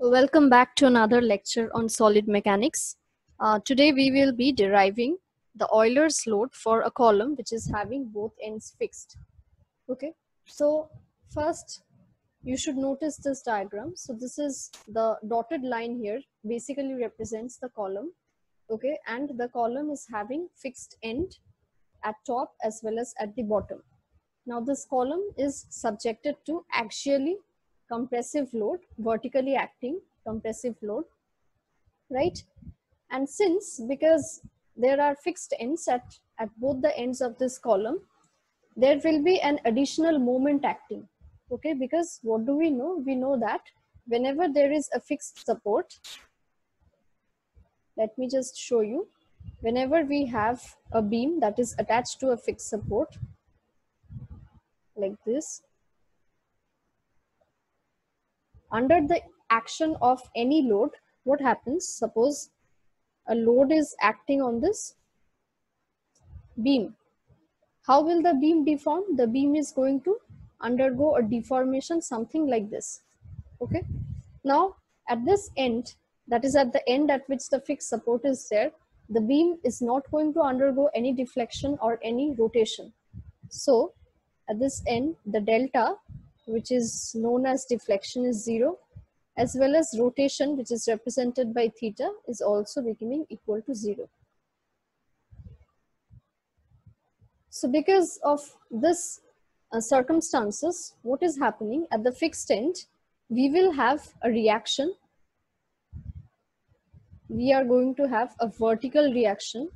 Welcome back to another lecture on solid mechanics. Today we will be deriving the Euler's load for a column which is having both ends fixed. Okay, so first you should notice this diagram. So this is the dotted line here basically represents the column. Okay, and the column is having fixed end at top as well as at the bottom. Now this column is subjected to axially compressive load, vertically acting compressive load, right? And because there are fixed ends at both the ends of this column, there will be an additional moment acting, okay? Because what do we know? We know that whenever there is a fixed support, let me just show you, whenever we have a beam that is attached to a fixed support, like this, under the action of any load, what happens? Suppose a load is acting on this beam. How will the beam deform? The beam is going to undergo a deformation, something like this. Okay. Now, at this end, that is at the end at which the fixed support is there, the beam is not going to undergo any deflection or any rotation. So, at this end, the delta, which is known as deflection, is 0, as well as rotation, which is represented by theta, is also becoming equal to 0. So because of this circumstances, what is happening at the fixed end, we will have a reaction. We are going to have a vertical reaction,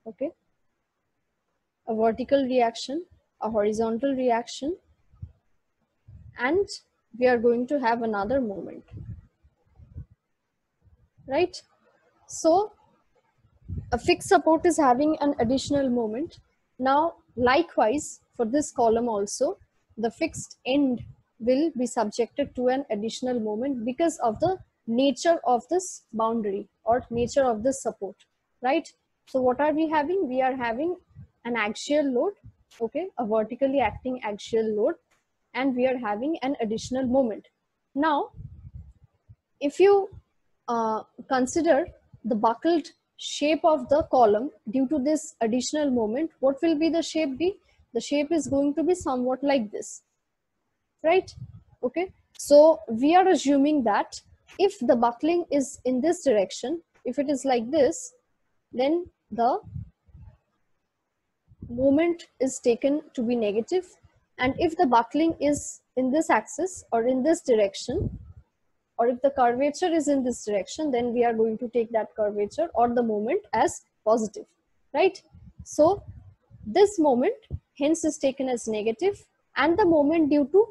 okay? A vertical reaction, a horizontal reaction, and we are going to have another moment, right? So a fixed support is having an additional moment. Now, likewise, for this column also, the fixed end will be subjected to an additional moment because of the nature of this boundary or nature of this support, right? So what are we having? We are having an axial load, okay, a vertically acting axial load, and we are having an additional moment. Now, if you consider the buckled shape of the column due to this additional moment, what will be the shape be? The shape is going to be somewhat like this, right? Okay, so we are assuming that if the buckling is in this direction, if it is like this, then the moment is taken to be negative, and if the buckling is in this axis or in this direction, or if the curvature is in this direction, then we are going to take that curvature or the moment as positive, right? So this moment hence is taken as negative, and the moment due to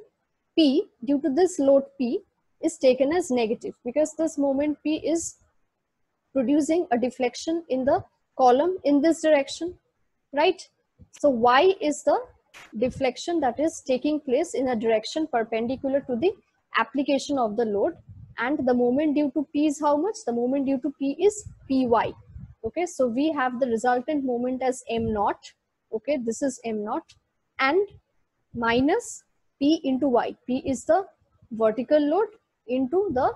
P, due to this load P, is taken as negative because this moment P is producing a deflection in the column in this direction, right? So Y is the deflection that is taking place in a direction perpendicular to the application of the load, and the moment due to P is how much? The moment due to P is Py. Okay, so we have the resultant moment as m naught. Okay, this is m naught, and minus P into Y. P is the vertical load into the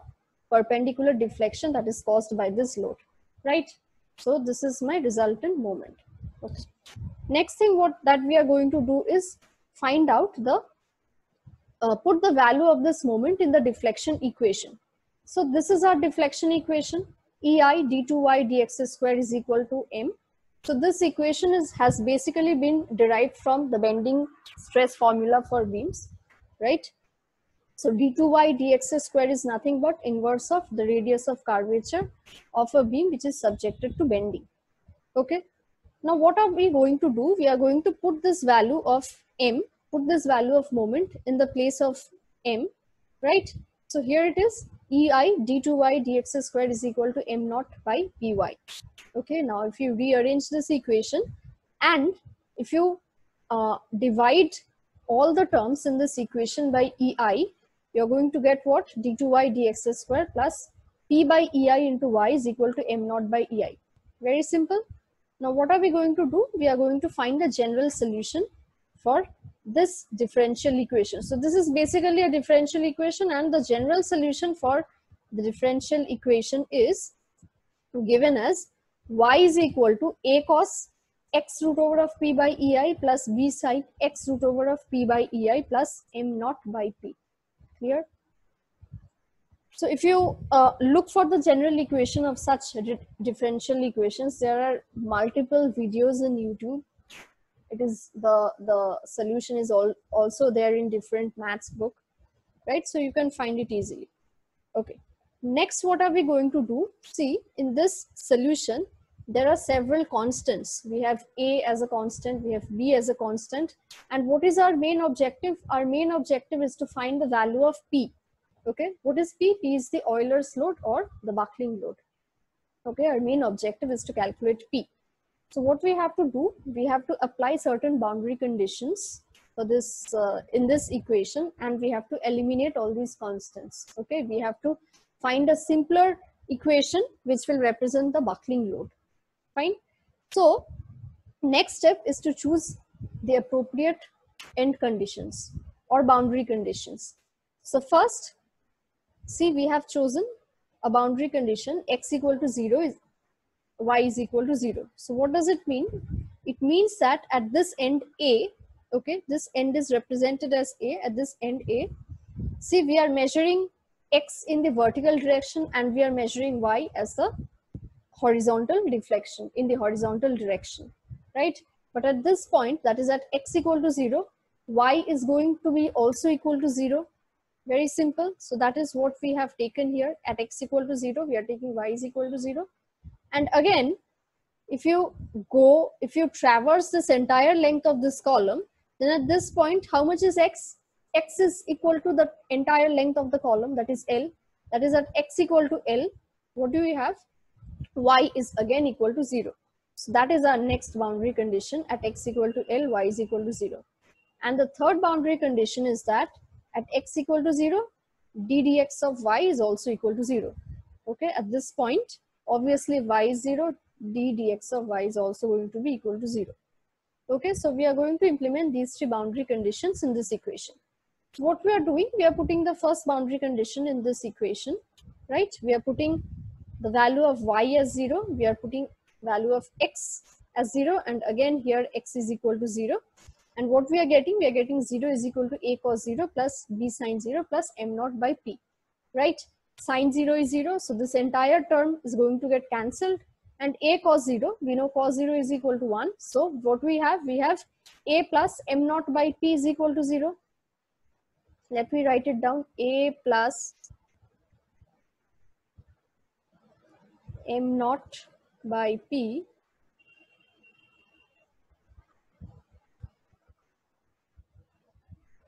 perpendicular deflection that is caused by this load, right? So this is my resultant moment. Okay. Next thing that we are going to do is find out the put the value of this moment in the deflection equation. So this is our deflection equation. Ei d2y dx square is equal to m. So this equation has basically been derived from the bending stress formula for beams, right? So d2y dx square is nothing but inverse of the radius of curvature of a beam which is subjected to bending. Okay. Now what are we going to do? We are going to put this value of m, put this value of moment in the place of m, right? So here it is, Ei d2y dx square is equal to m naught by Py. Okay, now if you rearrange this equation and if you divide all the terms in this equation by Ei, you're going to get what? d2y dx square plus P by Ei into y is equal to m naught by Ei. Very simple. Now what are we going to do? We are going to find the general solution for this differential equation. So this is basically a differential equation, and the general solution for the differential equation is given as y is equal to a cos x root over of p by ei plus b sin x root over of p by ei plus m naught by p. Clear? So if you look for the general equation of such differential equations, there are multiple videos in YouTube. It is the solution is also there in different maths book, right? So you can find it easily. Okay. Next, what are we going to do? See, in this solution, there are several constants. We have a as a constant, we have b as a constant. And what is our main objective? Our main objective is to find the value of p. Okay, what is p? P is the Euler's load or the buckling load. Okay, our main objective is to calculate p. So what we have to do, we have to apply certain boundary conditions for this in this equation, and we have to eliminate all these constants. Okay, we have to find a simpler equation which will represent the buckling load. Fine. So next step is to choose the appropriate end conditions or boundary conditions. So first, see, we have chosen a boundary condition x equal to 0 is y is equal to 0. So what does it mean? It means that at this end a, okay, this end is represented as a, at this end a, see, we are measuring x in the vertical direction and we are measuring y as the horizontal deflection in the horizontal direction, right? But at this point, that is at x equal to 0, y is going to be also equal to 0. Very simple. So that is what we have taken here. At x equal to 0, we are taking y is equal to 0. And again, if you traverse this entire length of this column, then at this point, how much is x? X is equal to the entire length of the column, that is L. That is at x equal to L. What do we have? Y is again equal to 0. So that is our next boundary condition. At x equal to L, y is equal to 0. And the third boundary condition is that at x equal to 0, d dx of y is also equal to 0. Okay, at this point, obviously y is 0, d dx of y is also going to be equal to 0. Okay, so we are going to implement these three boundary conditions in this equation. So what we are doing, we are putting the first boundary condition in this equation, right? We are putting the value of y as 0, we are putting value of x as 0, and again here x is equal to 0. And what we are getting 0 is equal to a cos 0 plus b sin 0 plus m naught by p, right? Sin 0 is 0, so this entire term is going to get cancelled. And a cos 0, we know cos 0 is equal to 1. So what we have a plus m naught by p is equal to 0. Let me write it down. A plus m naught by p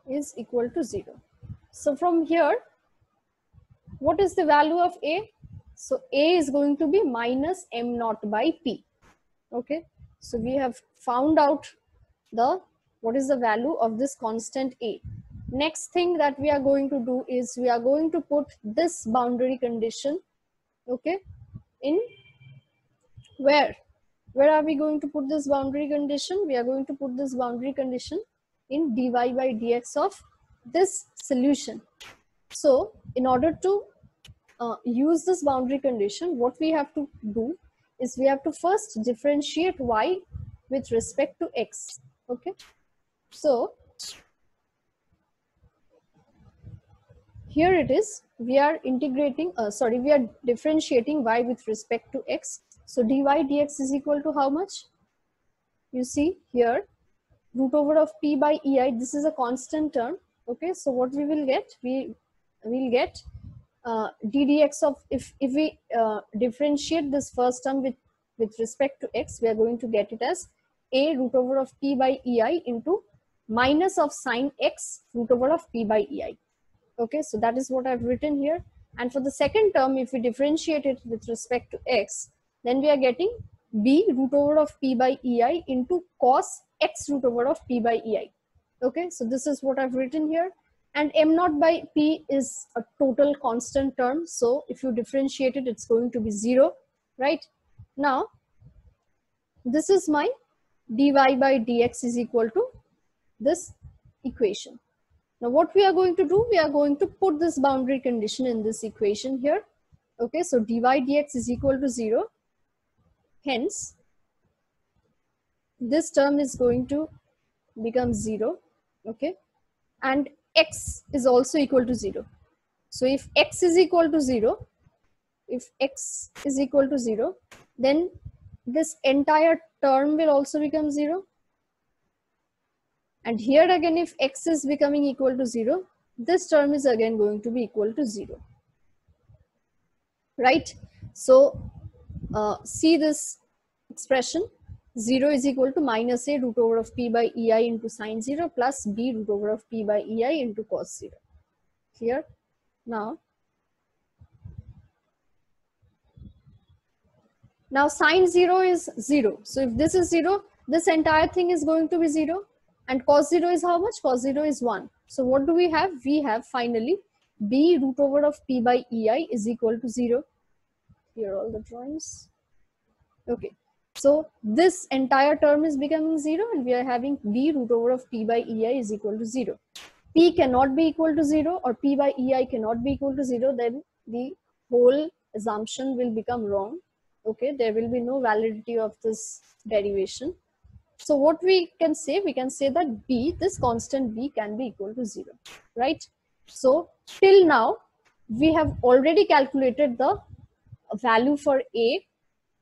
is equal to 0. So from here, what is the value of a? So a is going to be minus m naught by p. Okay, so we have found out what is the value of this constant a. Next thing that we are going to do is we are going to put this boundary condition, okay, in where are we going to put this boundary condition? We are going to put this boundary condition in dy by dx of this solution. So in order to use this boundary condition, what we have to do is we have to first differentiate y with respect to x. Okay, so here it is, we are integrating, we are differentiating y with respect to x. So dy dx is equal to how much? You see here, root over of p by ei, this is a constant term. Okay, so what we will get? We will get d dx of, if we differentiate this first term with respect to x, we are going to get it as a root over of p by ei into minus of sine x root over of p by ei. Okay, so that is what I've written here. And for the second term, if we differentiate it with respect to x, then we are getting b root over of p by ei into cos x root over of p by ei. Okay, so this is what I've written here. And m naught by p is a total constant term. So if you differentiate it, it's going to be 0, right? Now, this is my dy by dx is equal to this equation. Now what we are going to do, we are going to put this boundary condition in this equation here. Okay, so dy dx is equal to 0. Hence, this term is going to become 0. Okay, and x is also equal to 0. So if x is equal to 0, then this entire term will also become 0. And here again, if x is becoming equal to 0, this term is again going to be equal to 0. Right? So see this expression, 0 is equal to minus a root over of p by ei into sine 0 plus b root over of p by ei into cos 0. Clear? Now sine 0 is 0. So if this is 0, this entire thing is going to be 0. And cos 0 is how much? Cos 0 is 1. So what do we have? We have finally b root over of p by ei is equal to 0. Here are all the drawings. Okay. So this entire term is becoming 0 and we are having b root over of p by ei is equal to 0. P cannot be equal to 0 or p by ei cannot be equal to 0, then the whole assumption will become wrong. Okay, there will be no validity of this derivation. So what we can say that b, this constant b, can be equal to 0, right? So till now we have already calculated the value for a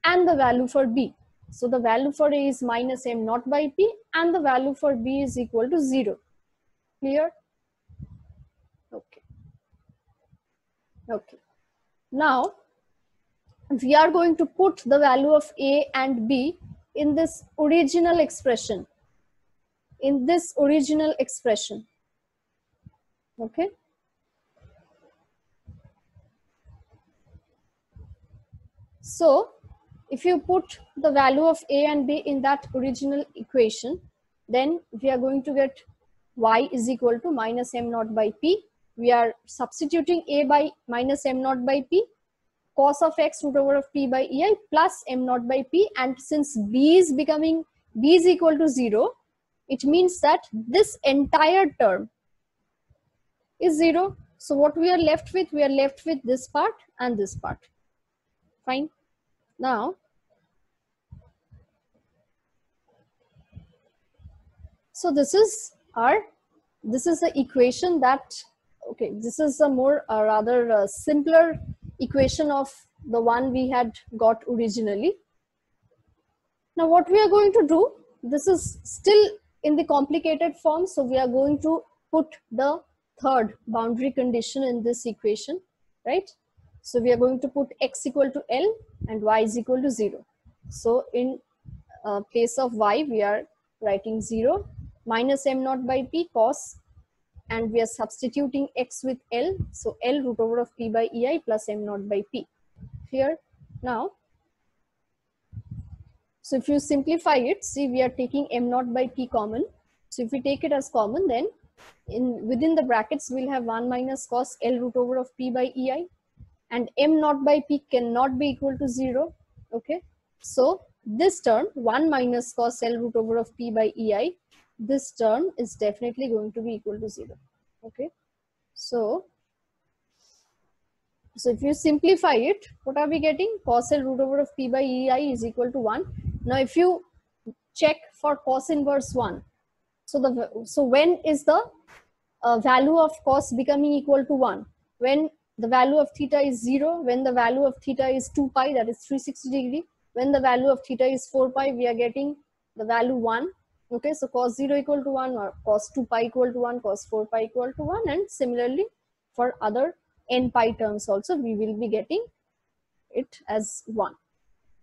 and the value for b. So the value for a is minus m naught by p and the value for b is equal to 0. Clear? Okay. Okay. Now we are going to put the value of a and b in this original expression. Okay. So if you put the value of a and b in that original equation, then we are going to get y is equal to minus m naught by p. We are substituting a by minus m naught by p, cos of x root over of p by ei plus m naught by p, and since b is equal to 0, it means that this entire term is 0. So what we are left with? We are left with this part and this part. Fine. Now, so this is the equation that, okay, this is a more rather simpler equation of the one we had got originally. Now what we are going to do, this is still in the complicated form, so we are going to put the third boundary condition in this equation, right? So we are going to put x equal to L and y is equal to 0. So in place of y, we are writing 0 minus m naught by p cos, and we are substituting x with L. So L root over of p by ei plus m naught by p. Here now, so if you simplify it, see, we are taking m naught by p common. So if we take it as common, then within the brackets we'll have 1 minus cos L root over of p by ei, and m naught by p cannot be equal to 0. Okay, so this term 1 minus cos L root over of p by ei, this term is definitely going to be equal to 0. Okay, so if you simplify it, what are we getting? Cos L root over of p by ei is equal to 1. Now if you check for cos inverse 1, so when is the value of cos becoming equal to 1? When the value of theta is 0, when the value of theta is 2 pi, that is 360 degree. When the value of theta is 4 pi, we are getting the value 1. Okay, so cos 0 equal to 1, or cos 2 pi equal to 1, cos 4 pi equal to 1, and similarly for other n pi terms also we will be getting it as 1.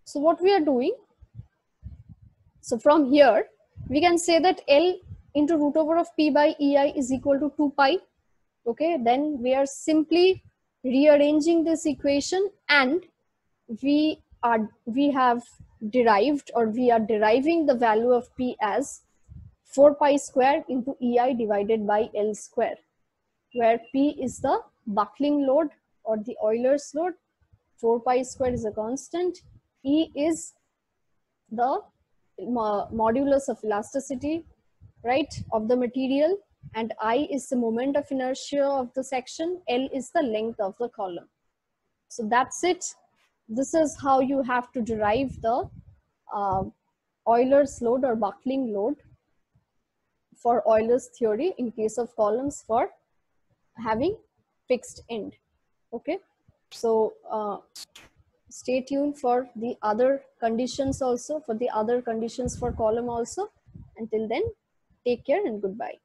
So what we are doing, so from here we can say that L into root over of p by ei is equal to 2 pi. Okay, then we are simply rearranging this equation, and we have derived, or we are deriving the value of p as 4 pi square into ei divided by L square, where p is the buckling load or the Euler's load, 4 pi square is a constant, E is the modulus of elasticity, right, of the material, and I is the moment of inertia of the section, L is the length of the column. So that's it. This is how you have to derive the uh, Euler's load or buckling load for Euler's theory in case of columns for having fixed end. Okay, so stay tuned for the other conditions also, for the other conditions for column also. Until then, take care and goodbye.